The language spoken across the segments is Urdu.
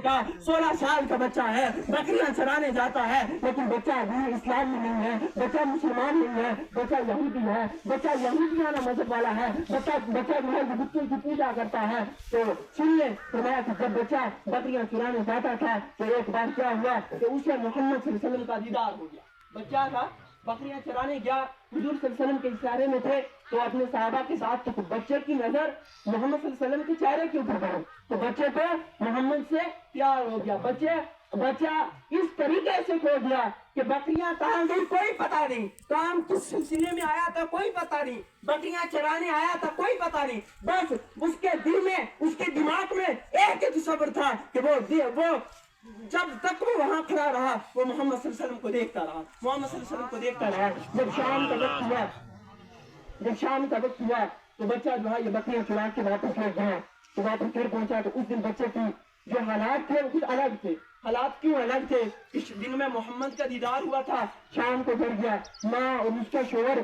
کا 16 سال کا بچہ ہے، بکریاں چرانے جاتا ہے، لیکن بچہ دین اسلام میں نہیں ہے، بچہ مسلمان نہیں ہے، بچہ یہودی ہے، بچہ یہودیانہ مذہب والا ہے، بچہ جو ہے بتوں کی پوجا کرتا ہے۔ تو سنیے فرمایا کہ جب بچہ بکریاں چرانے جاتا تھا تو ایک بار کیا ہوا کہ اسے محمد صلی اللہ علیہ وسلم کا دیدار ہو گیا۔ بچہ تھا، بکریاں چرانے گیا، حضور صلی اللہ علیہ وسلم کے اشارے میں تھے تو اپنے صحابہ کے ساتھ، تو بچے کی نظر محمد صلی اللہ علیہ وسلم کے چہرے کے اوپر پڑی تو بچے کو محمد سے پیار ہو گیا۔ بچہ اس طریقے سے کھو گیا کہ بکریاں کہاں گئی کوئی پتہ نہیں، کام کس سلسلے میں آیا تھا کوئی پتہ نہیں، بکریاں چرانے آیا تھا کوئی پتہ نہیں، بس اس کے دل میں، اس کے دماغ میں ایک ہی تصور تھا کہ وہ جب تک وہ وہاں کھڑا رہا وہ محمد صلی اللہ علیہ وسلم کو دیکھتا رہا، محمد صلی اللہ علیہ وسلم کو دیکھتا رہا۔ جب شام کا وقت ہوا تو بچہ جو ہے یہ بکریاں چرا کے واپس لے گیا، تو واپس پھر پہنچا تو اس دن بچے کی جو حالات تھے وہ کچھ الگ تھے۔ حالات کیوں الگ تھے؟ اس دن میں محمد کا دیدار ہوا تھا، شام کو پڑ گیا، ماں اور اس کا شوہر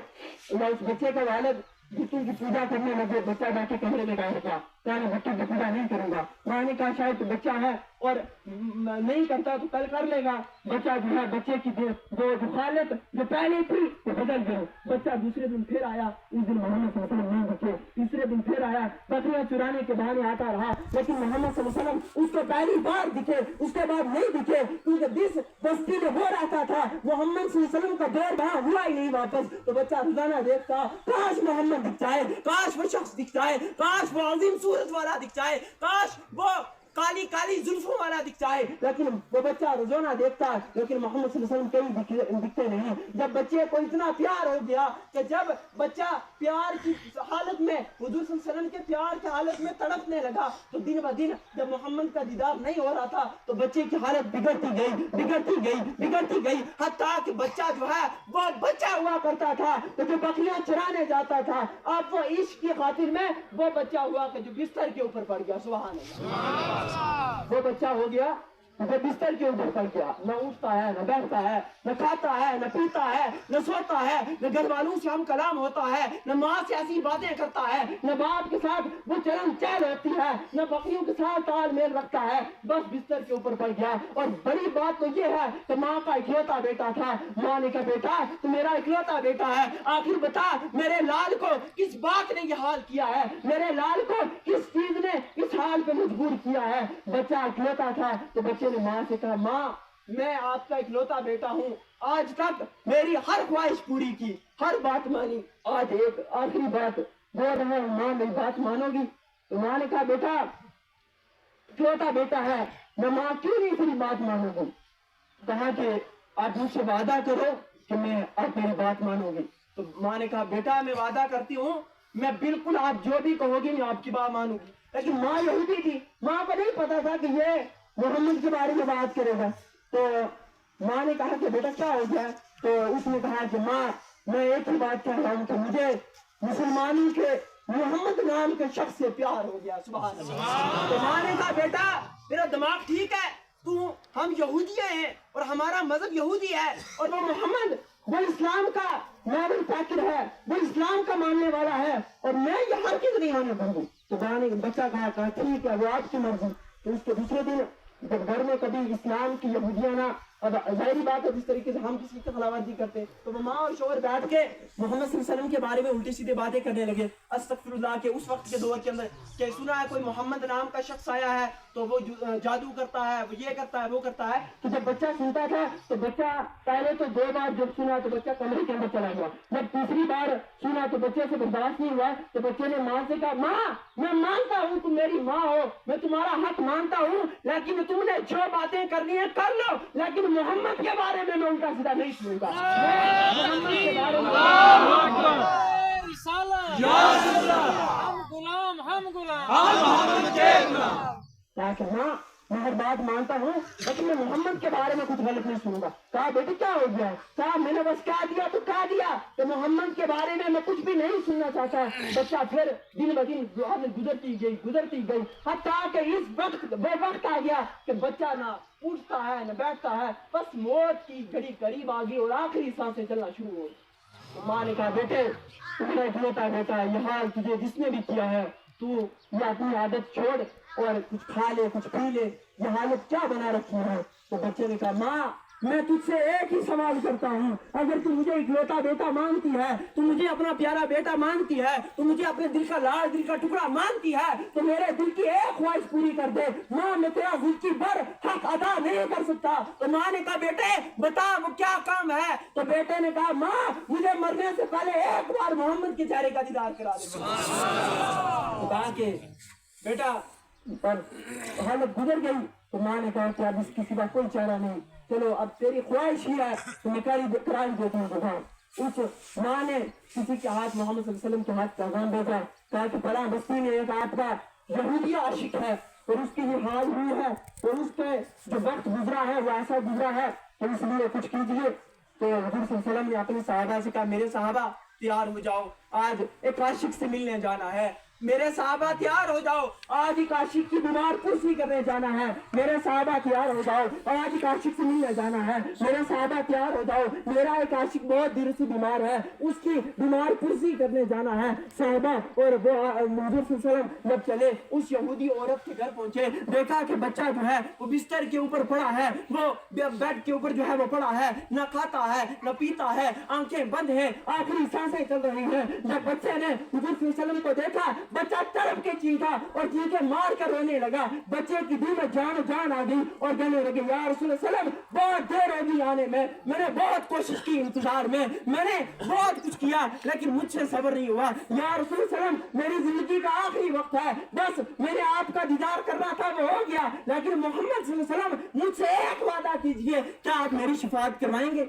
یا اس بچے کا والد بتوں کی پوجا کرنے لگے۔ بچہ جا کے کمرے میں بیٹھ گیا، میں بتوں کی پوجا نہیں کروں گا۔ ماں نے کہا شاید تو بچہ ہے اور نہیں کرتا تو کل کر لے گا۔ بچہ جو ہے بچے کی جو حالت جو پہلے تھی وہ بدل گئی۔ بچہ دوسرے دن پھر آیا، اس دن محمد صلی اللہ علیہ وسلم نہیں دکھے، تیسرے دن پھر آیا، بکریاں چرانے کے بہانے آتا رہا، لیکن محمد صلی اللہ علیہ وسلم اس کو پہلی بار دکھے، اس کے بعد نہیں دکھے، کیونکہ جس بستی میں وہ رہتا تھا محمد صلی اللہ علیہ وسلم کا دور وہاں ہوا ہی نہیں واپس۔ تو بچہ روزانہ دیکھتا کاش محمد دکھ جائے، کاش وہ شخص دکھ جائے، کاش وہ عظیم صورت والا دکھ جائے، کاش وہ کالی کالی زلفوں والا دکھ جائے، لیکن وہ بچہ روزانہ دیکھتا لیکن محمد صلی اللہ علیہ وسلم کہیں دکھتے نہیں۔ جب بچے کو اتنا پیار ہو گیا کہ جب بچہ پیار کی حالت میں حضور صلی اللہ علیہ وسلم کے پیار کی حالت میں تڑپنے لگا تو دن بہ دن جب محمد کا دیدار نہیں ہو رہا تھا تو بچے کی حالت بگڑتی گئی حتیٰ کہ بچہ جو ہے وہ بچہ ہوا کرتا تھا تو جو بکریاں چرانے جاتا تھا، اب وہ عشق کی خاطر میں وہ بچہ ہوا کہ جو بستر کے اوپر پڑ گیا۔ سبحان اللہ، وہ بچہ ہو گیا وہ بستر کے اوپر پڑ گیا، نہ اٹھتا ہے نہ بیٹھتا ہے، نہ کھاتا ہے نہ پیتا ہے نہ سوتا ہے، نہ گھر والوں سے ہم کلام ہوتا ہے، نہ ماں سے ایسی باتیں کرتا ہے، نہ باپ کے ساتھ وہ چلن چل ہوتی ہے، نہ بکریوں کے ساتھ تال میل رکھتا ہے، بس بستر کے اوپر پڑ گیا۔ اور بڑی بات تو یہ ہے کہ ماں کا اکلوتا بیٹا تھا، ماں نے کہا بیٹا تو میرا اکلوتا بیٹا ہے، آخر بتا میرے لال کو کس بات نے یہ حال کیا ہے، میرے لال کو کس چیز نے اس حال پہ مجبور کیا ہے۔ بچہ اکلوتا تھا تو بچے نے ماں سے کہا ماں میں آپ کا اکلوتا بیٹا ہوں، آج تک میری ہر خواہش پوری کی، ہر بات مانی، آج ایک آخری بات بول رہا ہوں، ماں میری بات مانو گی؟ تو ماں نے کہا بیٹا اکلوتا بیٹا ہے، میں ماں کیوں نہیں تیری بات مانوں گی؟ کہا کہ آپ مجھ سے وعدہ کرو کہ میں آپ میری بات مانوں گی۔ تو ماں نے کہا بیٹا میں وعدہ کرتی ہوں میں بالکل آپ جو بھی کہو گی میں آپ کی بات مانوں گی۔ لیکن ماں یہودی تھی، ماں کو نہیں پتا تھا کہ یہ محمد کے بارے میں بات کرے گا۔ تو ماں نے کہا کہ بیٹا کیا ہو گیا؟ تو اس نے کہا کہ ماں میں ایک ہی بات کہہ رہا ہوں کہ مجھے مسلمانوں کے محمد نام کے شخص سے پیار ہو گیا۔ سبحان اللہ۔ تو ماں نے کہا بیٹا تیرا دماغ ٹھیک ہے، ہم یہودی ہیں اور ہمارا مذہب یہودی ہے اور وہ محمد وہ اسلام کا نابل فاکر ہے، وہ اسلام کا ماننے والا ہے اور میں یہ ہرگز نہیں ہونے دوں گی۔ تو بچہ کہا ٹھیک ہے وہ آپ کی مرضی۔ تو اس کے دوسرے دن جب گھر میں کبھی اسلام کی یہودیاں نہ، اب ظاہری بات ہے جس طریقے سے ہم کسی کی خلاف ورزی کرتے تو وہ ماں اور شوہر بیٹھ کے محمد صلی اللہ علیہ وسلم کے بارے میں الٹی سیدھے باتیں کرنے لگے، استغفر اللہ کے اس وقت کے دور کے اندر کہ سنا ہے کوئی محمد نام کا شخص آیا ہے تو وہ جادو کرتا ہے، وہ یہ کرتا ہے وہ کرتا ہے۔ تو جب بچہ سنتا تھا تو بچہ پہلے تو 2 بار جب سنا تو بچہ کمرے کے اندر چلا گیا، جب تیسری بار سنا تو بچے سے برداشت نہیں ہوا تو بچے نے ماں سے کہا ماں میں مانتا ہوں تم میری ماں ہو، میں تمہارا حق مانتا ہوں، لیکن تم نے جو باتیں کرنی ہے کر لو، لیکن محمد کے بارے میں الٹا سیدھا نہیں سنوں گا۔ محمد کے بارے میں میں ہر بات مانتا ہوں لیکن میں محمد کے بارے میں کچھ غلط نہیں سنوں گا۔ کہا بیٹے کیا ہو گیا؟ کہا میں نے بس کہہ دیا تو کہہ دیا کہ محمد کے بارے میں کچھ بھی نہیں سننا چاہتا۔ بچہ پھر دن بہ دن گزرتی گئی حتیٰ کہ اس وقت وہ وقت آ گیا کہ بچہ نہ اٹھتا ہے نہ بیٹھتا ہے، بس موت کی گھڑی قریب آ گئی اور آخری سانسیں چلنا شروع ہو گئی۔ تو ماں نے کہا بیٹے تمہارا اکلوتا بیٹا یہ حال تجھے جس نے بھی کیا ہے تو یہ اپنی عادت چھوڑ اور کچھ کھا لے کچھ پی لے، یہ حالت کیا بنا رکھی ہے؟ تو بچے نے کہا ماں میں تجھ سے ایک ہی سوال کرتا ہوں، اگر تو مجھے اکلوتا بیٹا مانگتی ہے، تو مجھے اپنا پیارا بیٹا مانگتی ہے، تو مجھے اپنے دل کا لاڈ دل کا ٹکڑا مانگتی ہے، تو میرے دل کی ایک خواہش پوری کر دے۔ ماں میں تیرا زندگی بھر حق ادا نہیں کر سکتا۔ تو ماں نے کہا بیٹے بتا وہ کیا کام ہے؟ تو بیٹے نے کہا ماں مجھے مرنے سے پہلے ایک بار محمد کے چہرے کا دیدار کرا دے۔ کہا کہ بیٹا پر حالت گزر گئی، تو ماں نے کہا کہ اب اس کی سوا کوئی چارہ نہیں، چلو اب تیری خواہش ہی ہے تو میں کرائی دیتی ہوں بتا۔ اس ماں نے کسی کے ہاتھ محمد صلی اللہ علیہ وسلم کے ہاتھ پیغام بھیجا، کہا کہ فلاں بستی میں ایک آپ کا یہودی عاشق ہے اور اس کی یہ حال ہوئی ہے اور اس کے جو وقت گزرا ہے وہ ایسا گزرا ہے تو اس لیے کچھ کیجیے۔ تو حضور صلی اللہ علیہ وسلم نے اپنے صحابہ سے کہا میرے صحابہ تیار ہو جاؤ، آج ایک عاشق سے ملنے جانا ہے۔ میرے صحابہ تیار ہو جاؤ، آج ایک عاشق کی بیمار پرسی کرنے جانا ہے۔ میرے صحابہ تیار ہو جاؤ، آج ایک عاشق سے ملنے جانا ہے۔ میرے صحابہ تیار ہو جاؤ، میرا ایک عاشق بہت دیر سے بیمار ہے، اس کی بیمار پرسی کرنے جانا ہے۔ صحابہ اور وہ حضور صلی اللہ علیہ وسلم جب چلے اس یہودی عورت کے گھر پہنچے، دیکھا کہ بچہ جو ہے وہ بستر کے اوپر پڑا ہے، وہ بیڈ کے اوپر جو ہے وہ پڑا ہے، نہ کھاتا ہے نہ پیتا ہے، آنکھیں بند ہیں، آخری سانسیں چل رہی ہیں۔ جب بچے نے حضور صلی اللہ علیہ وسلم کو دیکھا، بچہ تڑپ کے چیخا اور چیخے مار کر رونے لگا۔ بچے کی دل میں جان آ گئی اور کہنے لگے یا رسول اللہ صلی اللہ علیہ وسلم بہت دیر ہوگی آنے میں نے بہت کوشش کی انتظار میں نے بہت کچھ کیا لیکن مجھ سے صبر نہیں ہوا۔ یا رسول اللہ صلی اللہ علیہ وسلم میری زندگی کا آخری وقت ہے، بس میں نے آپ کا دیدار کرنا تھا وہ ہو گیا، لیکن محمد صلی اللہ علیہ وسلم مجھ سے ایک وعدہ کیجئے، کیا آپ میری شفاعت کروائیں گے؟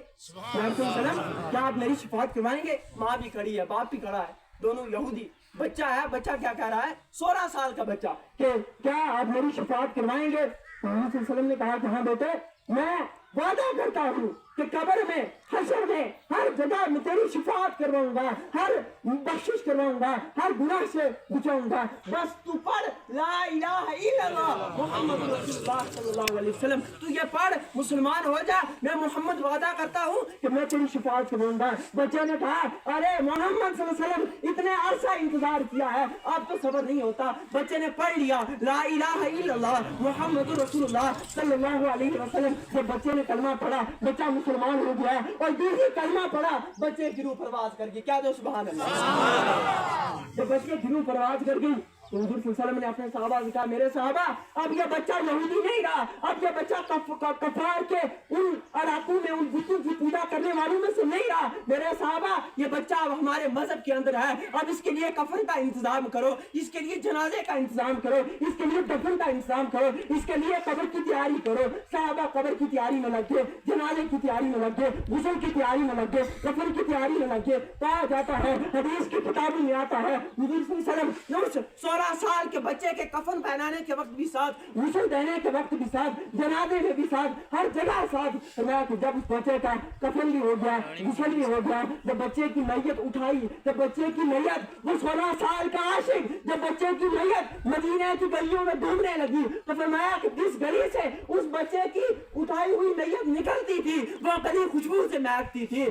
یا رسول اللہ صلی اللہ علیہ وسلم کیا آپ میری شفاعت کروائیں گے؟ ماں بھی کھڑی ہے، باپ بھی کھڑا ہے، دونوں یہودی۔ بچہ ہے، بچہ کیا کہہ رہا ہے؟ 16 سال کا بچہ کہ کیا آپ میری شفاعت کروائیں گے؟ محمد صلی اللہ علیہ وسلم نے کہا کہ ہاں بیٹے میں وعدہ کرتا ہوں کہ قبر میں حشر میں ہر جگہ میں تیری شفاعت کرواؤں گا، ہر بخشش کرواؤں گا، ہر گناہ سے بچاؤں گا، بس تو پڑھ لا الہ الا اللہ محمد رسول اللہ صلی اللہ علیہ وسلم، تو یہ پڑھ مسلمان ہو جا، میں محمد وعدہ کرتا ہوں کہ میں تیری شفاعت کرواؤں گا۔ بچے نے کہا ارے محمد صلی اللہ علیہ وسلم اتنے عرصہ انتظار کیا ہے، اب تو صبر نہیں ہوتا۔ بچے نے پڑھ لیا لا الہ الا اللہ محمد رسول اللہ صلی اللہ علیہ وسلم۔ جب بچے نے کلمہ پڑھا بچہ مسلمان ہو گیا اور دوسری کلمہ پڑھا بچے کی روح پرواز کر گئی۔ کیا دو سبحان اللہ۔ جب بچے کی روح پرواز کر گئی تو حضور صلی اللہ علیہ وسلم نے اپنے صحابہ سے کہا میرے صحابہ اب یہ بچہ یہودی نہیں رہا، اب یہ بچہ کفار کے ان علاقوں میں ان بتوں کی پوجا کرنے والوں میں سے نہیں رہا۔ میرے صحابہ یہ بچہ اب ہمارے مذہب کے اندر ہے، اب اس کے لیے کفن کا انتظام کرو، اس کے لیے جنازے کا انتظام کرو، اس کے لیے دفن کا انتظام کرو، اس کے لیے قبر کی تیاری کرو۔ صحابہ قبر کی تیاری میں لگ گئے، جنازے کی تیاری میں لگ گئے، غسل کی تیاری میں لگ گئے، دفن کی تیاری میں لگ گئے۔ کہا جاتا ہے حدیث کی کتابوں میں آتا ہے حضور صلی اللہ علیہ وسلم 16 سال کے بچے کے کفن پہنانے کے وقت بھی ساتھ، غسل دینے کے وقت بھی ساتھ، جنازے میں بھی ساتھ، ہر جگہ ساتھ۔ فرمایا کہ جب اس بچے کا کفن بھی ہو گیا، غسل بھی ہو گیا، جب بچے کی میت اٹھائی، جب بچے کی میت وہ 16 سال کا عاشق جب بچے کی میت مدینے کی گلیوں میں ڈھونڈنے لگی تو فرمایا کہ جس گلی سے اس بچے کی اٹھائی ہوئی میت نکلتی تھی وہ گلی خوشبو سے مہکتی تھی۔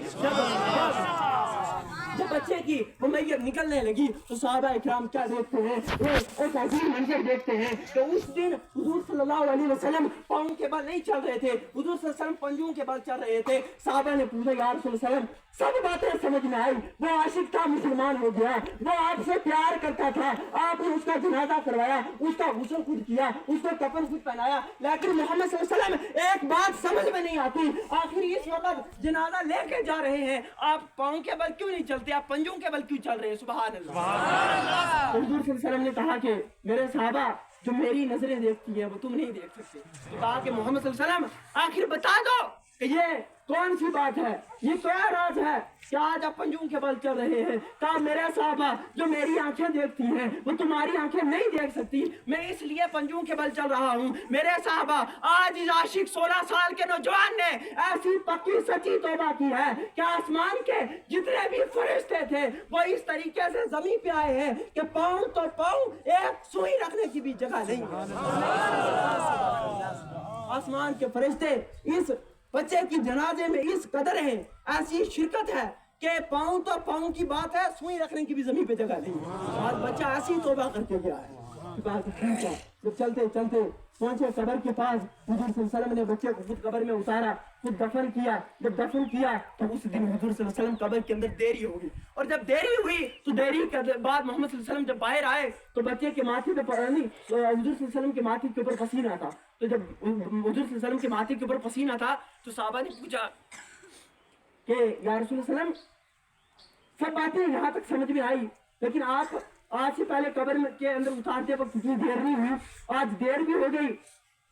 جب بچے کی وہ میت نکلنے لگی تو صحابہ اکرام کیا دیکھتے ہیں؟ ایک عظیم منظر دیکھتے ہیں کہ اس دن حضور صلی اللہ علیہ وسلم پاؤں کے بل نہیں چل رہے تھے، حضور صلی اللہ علیہ وسلم پنجوں کے بل چل رہے تھے۔ صحابہ نے پوچھا یا رسول اللہ علیہ وسلم سب باتیں سمجھ میں آئی، وہ عاشق تھا مسلمان ہو گیا، وہ آپ سے پیار کرتا تھا، آپ نے اس کا جنازہ کروایا، اس کا غسل خود کیا، اس کو کفن خود پہنایا، لیکن محمد صلی اللہ علیہ وسلم ایک بات سمجھ میں نہیں آتی، آخر اس وقت جنازہ لے کے جا رہے ہیں، آپ پاؤں کے بل کیوں نہیں چلتے، آپ پنجوں کے بل کیوں چل رہے ہیں؟ سبحان اللہ۔ حضور صلی اللہ علیہ وسلم نے کہا کہ میرے صحابہ جو میری نظریں دیکھتی ہیں وہ تم نہیں دیکھ سکتے۔ تو کہا کہ محمد صلی اللہ علیہ وسلم آخر بتا دو کہ یہ کون سی بات ہے، یہ کیا راز ہے کہ آج آپ پنجوں کے بل چل رہے ہیں؟ کہا میرے صحابہ جو میری آنکھیں دیکھتی ہیں وہ تمہاری آنکھیں نہیں دیکھ سکتی، میں اس لیے پنجوں کے بل چل رہا ہوں۔ میرے صحابہ آج اس عاشق 16 سال کے نوجوان نے ایسی پکی سچی توبہ کی ہے کہ آسمان کے جتنے بھی فرشتے تھے وہ اس طریقے سے زمین پہ آئے ہیں کہ پاؤں تو پاؤں ایک سوئی رکھنے کی بھی جگہ نہیں۔ آسمان کے فرشتے اس بچے کی جنازے میں اس قدر ہیں، ایسی شرکت ہے کہ پاؤں تو پاؤں کی بات ہے، سوئی رکھنے کی بھی زمین پہ جگہ نہیں۔ آج بچہ ایسی توبہ کر کے گیا ہے۔ جب چلتے چلتے پہنچے قبر کے پاس، حضور صلی اللہ علیہ وسلم نے بچے کو خود قبر میں اتارا، خود دفن کیا۔ جب دفن کیا تو اس دن حضور صلی اللہ علیہ وسلم قبر کے اندر دیری ہوگی، اور جب دیری ہوئی تو دیری کے بعد محمد صلی اللہ علیہ وسلم جب باہر آئے تو بچے کے ماتھے پہ حضور صلی اللہ علیہ وسلم کے ماتھے کے اوپر پسینہ تھا۔ تو جب حضور صلی اللہ علیہ وسلم کے ماتھے کے اوپر پسینہ تھا تو صحابہ نے پوچھا کہ یا رسول اللہ علیہ وسلم، سب باتیں یہاں تک سمجھ میں آئی، لیکن آپ آج سے پہلے قبر کے اندر اتارتے وقت اتنی دیر نہیں ہوئی، آج دیر بھی ہو گئی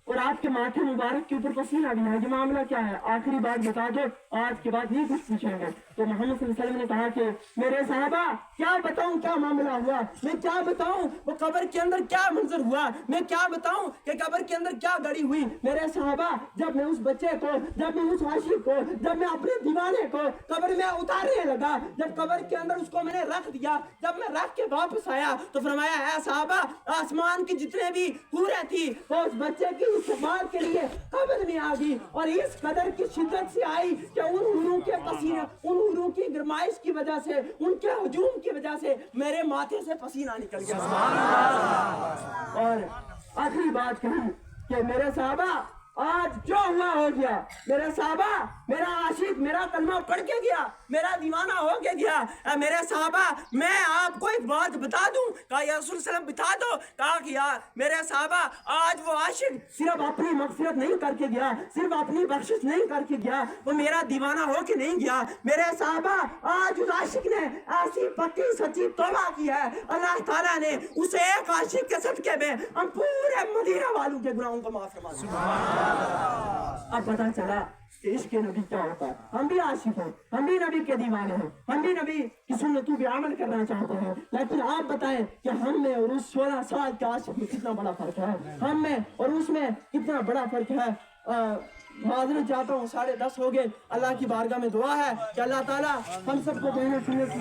اور آپ کے ماتھے مبارک کے اوپر پسینہ بھی ہے، یہ معاملہ کیا ہے؟ آخری بات بتا دو، آج کے بعد نہیں کچھ پوچھیں گے۔ تو محمد صلی اللہ علیہ وسلم نے کہا کہ میرے صحابہ کیا بتاؤں کیا معاملہ ہوا، میں کیا بتاؤں وہ قبر کے اندر کیا منظر ہوا، میں کیا بتاؤں کہ قبر کے اندر کیا گڑی ہوئی۔ میرے صحابہ، جب میں اس بچے کو، جب میں اس عاشق کو، جب میں اپنے دیوانے کو قبر میں اتارنے لگا، جب قبر کے اندر اس کو میں نے رکھ دیا، جب میں رکھ کے واپس آیا تو فرمایا اے صحابہ، آسمان کی جتنے بھی حوریں تھی وہ اس بچے کی استقبال کے لیے قبر میں آ گئی، اور اس قدر کی شدت سے آئی کہ ان حوروں کے پسینے، ان حوروں کی گرمائش کی وجہ سے، ان کے ہجوم کی وجہ سے میرے ماتھے سے پسینہ نکل گیا۔ سبحان اللہ۔ اور آخری بات کہوں کہ میرے صحابہ، آج جو ہوا ہو گیا، میرے صحابہ، میرا عاشق میرا کلمہ پڑھ کے گیا، میرا دیوانہ ہو کے گیا۔ اے میرے صحابہ، میں آپ کو ایک بات بتا دوں، کہا یا رسول اللہ علیہ وسلم بتا دو، کہا کہ یا میرے صحابہ، آج وہ عاشق صرف اپنی مغفرت نہیں کر کے گیا، صرف اپنی بخشش نہیں کر کے گیا، وہ میرا دیوانہ ہو کے نہیں گیا۔ میرے صحابہ، آج اس عاشق نے ایسی پکی سچی توبہ کی ہے، اللہ تعالیٰ نے اسے ایک عاشق کے صدقے میں ہم پورے مدینہ والوں کے گناہوں کو معاف فرما دیا۔ اب پتہ چلا کہ عشق نبی کیا ہوتا ہے۔ ہم بھی عاشق ہیں، ہم بھی نبی کے دیوانے ہیں، ہم بھی نبی کی سنتوں پہ عمل کرنا چاہتے ہیں، لیکن آپ بتائیں کہ ہم میں اور اس 16 سال کے عاشق میں کتنا بڑا فرق ہے، ہم میں اور اس میں کتنا بڑا فرق ہے۔ معذرت چاہتا ہوں، 10:30 ہو گئے۔ اللہ کی بارگاہ میں دعا ہے کہ اللہ تعالیٰ ہم سب کو جو ہے سنت کی